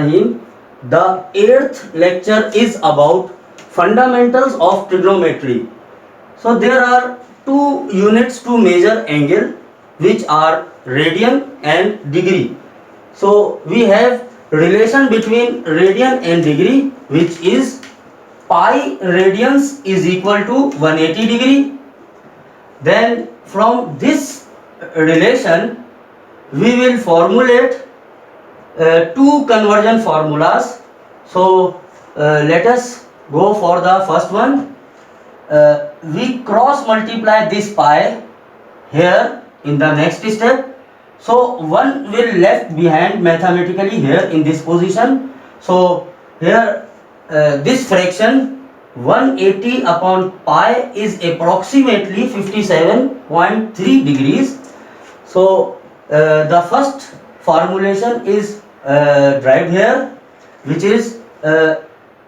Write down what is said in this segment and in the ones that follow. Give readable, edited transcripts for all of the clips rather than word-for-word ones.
Rahim. The 8th lecture is about fundamentals of trigonometry. So there are two units to measure angle, which are radian and degree. So we have relation between radian and degree, which is pi radians is equal to 180 degree. Then from this relation we will formulate two conversion formulas. So let us go for the first one. We cross multiply this pi here in the next step. So 1 will left behind mathematically here in this position. So here this fraction 180 upon pi is approximately 57.3 degrees. So the first formulation is derived here, which is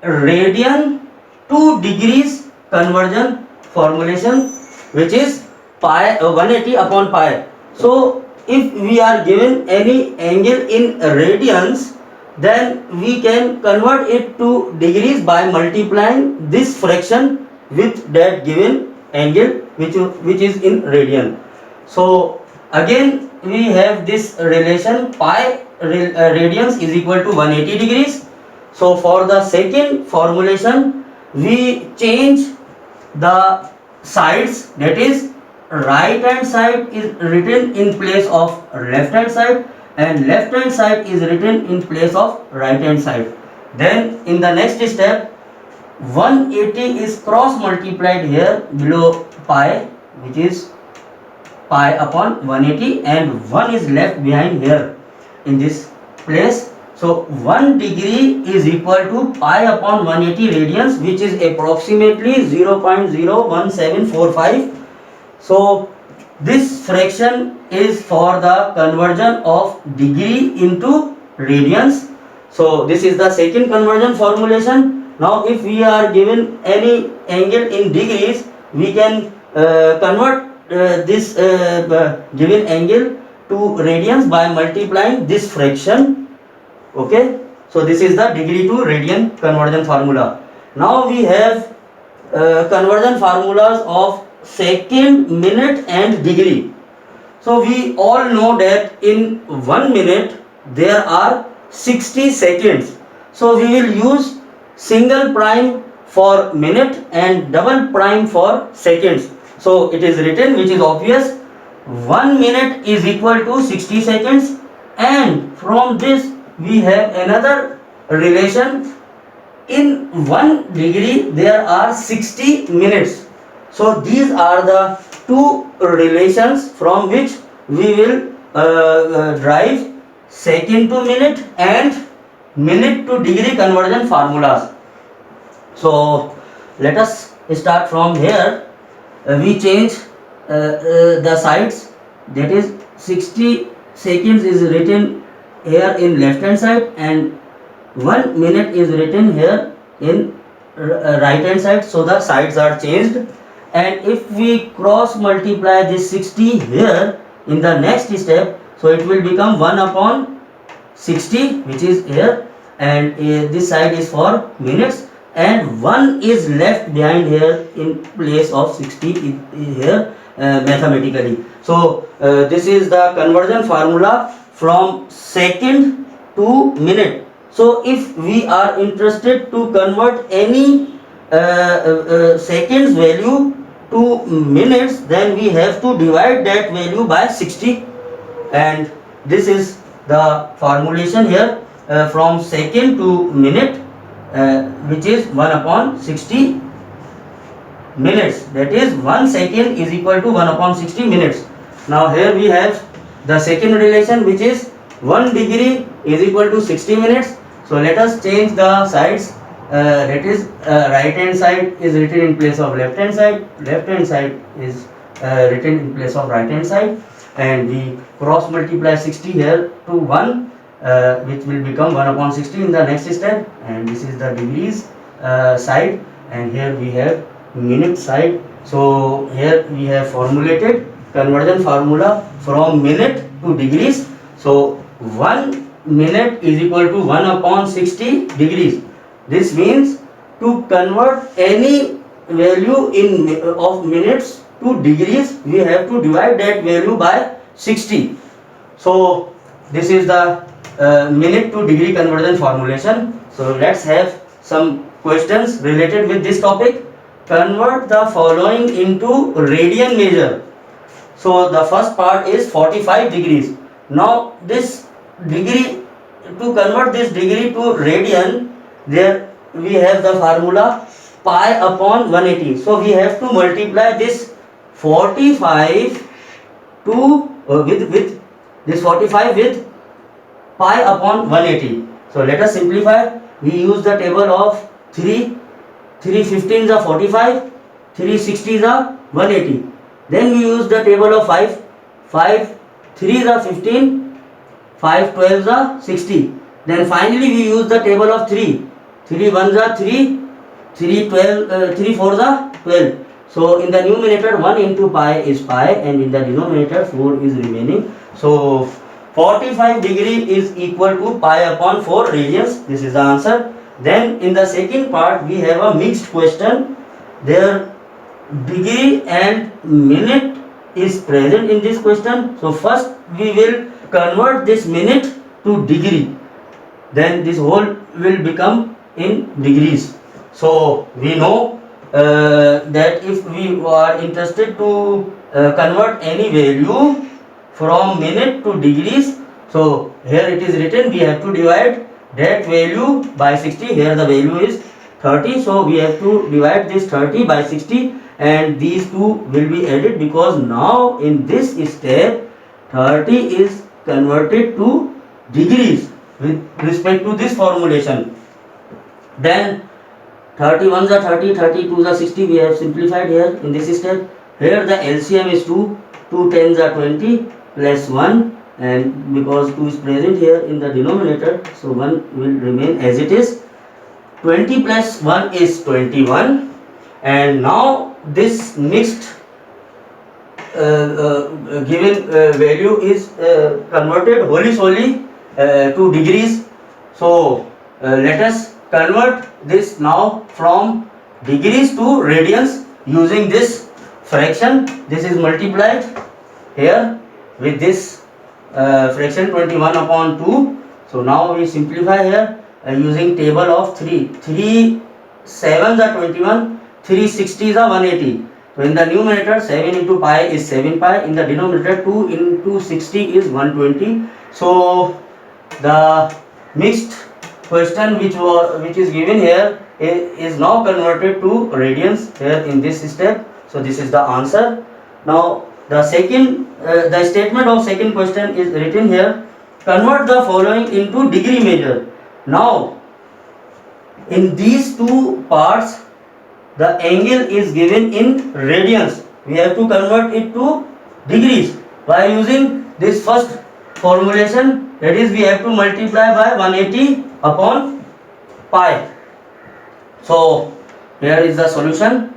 radian to degrees conversion formulation, which is pi 180 upon pi. So if we are given any angle in radians, then we can convert it to degrees by multiplying this fraction with that given angle which is in radian. So again we have this relation pi radians is equal to 180 degrees. So for the second formulation we change the sides, that is right hand side is written in place of left hand side and left hand side is written in place of right hand side. Then in the next step 180 is cross multiplied here below pi, which is pi upon 180, and 1 is left behind here in this place. So 1 degree is equal to pi upon 180 radians, which is approximately 0.01745. So this fraction is for the conversion of degree into radians. So this is the second conversion formulation. Now if we are given any angle in degrees, we can convert this given angle to radians by multiplying this fraction. Okay, so this is the degree to radian conversion formula. Now we have conversion formulas of second, minute and degree. So we all know that in 1 minute there are 60 seconds. So we will use single prime for minute and double prime for seconds. So it is written, which is obvious, 1 minute is equal to 60 seconds, and from this we have another relation. In 1 degree there are 60 minutes. So these are the two relations from which we will derive second to minute and minute to degree conversion formulas. So let us start from here. We change the sides, that is 60 seconds is written here in left hand side and 1 minute is written here in right hand side. So the sides are changed, and if we cross multiply this 60 here in the next step, so it will become 1 upon 60, which is here, and this side is for minutes, and 1 is left behind here in place of 60 here mathematically. So this is the conversion formula from second to minute. So if we are interested to convert any seconds value to minutes, then we have to divide that value by 60, and this is the formulation here from second to minute, which is 1 upon 60 minutes, that is 1 second is equal to 1 upon 60 minutes. Now here we have the second relation, which is 1 degree is equal to 60 minutes. So let us change the sides. That is right hand side is written in place of left hand side is written in place of right hand side, and we cross multiply 60 here to 1, which will become 1 upon 60 in the next step, and this is the degrees side, and here we have minute side. So here we have formulated conversion formula from minute to degrees. So 1 minute is equal to 1 upon 60 degrees. This means to convert any value in of minutes to degrees, we have to divide that value by 60. So this is the minute to degree conversion formulation. So let's have some questions related with this topic. Convert the following into radian measure. So the first part is 45 degrees. Now this degree, to convert this degree to radian, there we have the formula pi upon 180. So we have to multiply this 45 to with this 45 with pi upon 180. So let us simplify. We use the table of 3 15s are 45, 3 60s are 180. Then we use the table of 5 3s are 15, 5 12s are 60. Then finally we use the table of 3 1s are 3, 3 4s are 12. So in the numerator 1 into pi is pi, and in the denominator 4 is remaining. So 45 degree is equal to pi upon 4 radians. This is the answer. Then in the second part we have a mixed question. There degree and minute is present in this question. So first we will convert this minute to degree. Then this whole will become in degrees. So we know that if we are interested to convert any value from minute to degrees, so here it is written we have to divide that value by 60. Here the value is 30, so we have to divide this 30 by 60, and these two will be added, because now in this step 30 is converted to degrees with respect to this formulation. Then 31s are 30, 32s are 60. We have simplified here in this step. Here the LCM is 2, 2 10s are 20 plus 1, and because 2 is present here in the denominator, so 1 will remain as it is. 20 plus 1 is 21, and now this mixed given value is converted wholly solely to degrees. So let us convert this now from degrees to radians using this fraction. This is multiplied here with this fraction 21 upon 2. So now we simplify here using table of 3 7s are 21, 3 60s are 180. So in the numerator 7 into pi is 7 pi, in the denominator 2 into 60 is 120. So the mixed question which is given here is now converted to radians here in this step. So this is the answer. Now the second the statement of second question is written here. Convert the following into degree measure. Now in these two parts the angle is given in radians. We have to convert it to degrees by using this first formulation, that is we have to multiply by 180 upon pi. So here is the solution.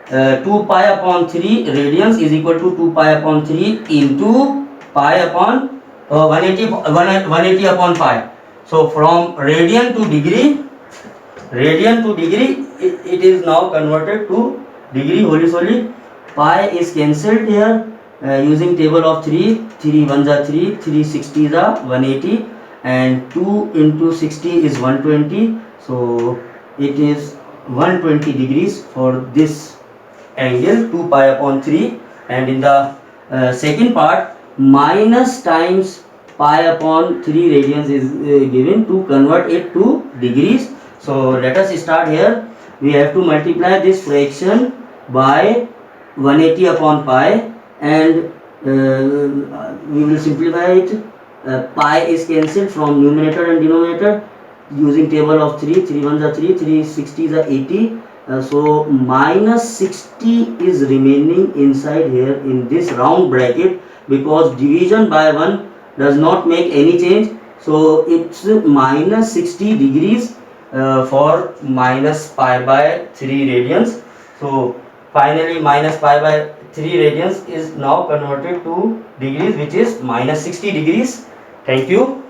2 pi upon 3 radians is equal to 2 pi upon 3 into pi upon 180 upon pi. So from radian to degree it is now converted to degree wholly solely. Pi is cancelled here using table of 3 1s are 3, 3 60s are 180, and 2 into 60 is 120. So it is 120 degrees for this angle 2 pi upon 3. And in the second part, minus times pi upon 3 radians is given to convert it to degrees. So let us start here. We have to multiply this fraction by 180 upon pi, and we will simplify it. Pi is cancelled from numerator and denominator using table of 3 1s are 3, 3 60s are 80. So minus 60 is remaining inside here in this round bracket, because division by 1 does not make any change. So it's minus 60 degrees for minus pi by 3 radians. So finally minus pi by 3 radians is now converted to degrees, which is minus 60 degrees. Thank you.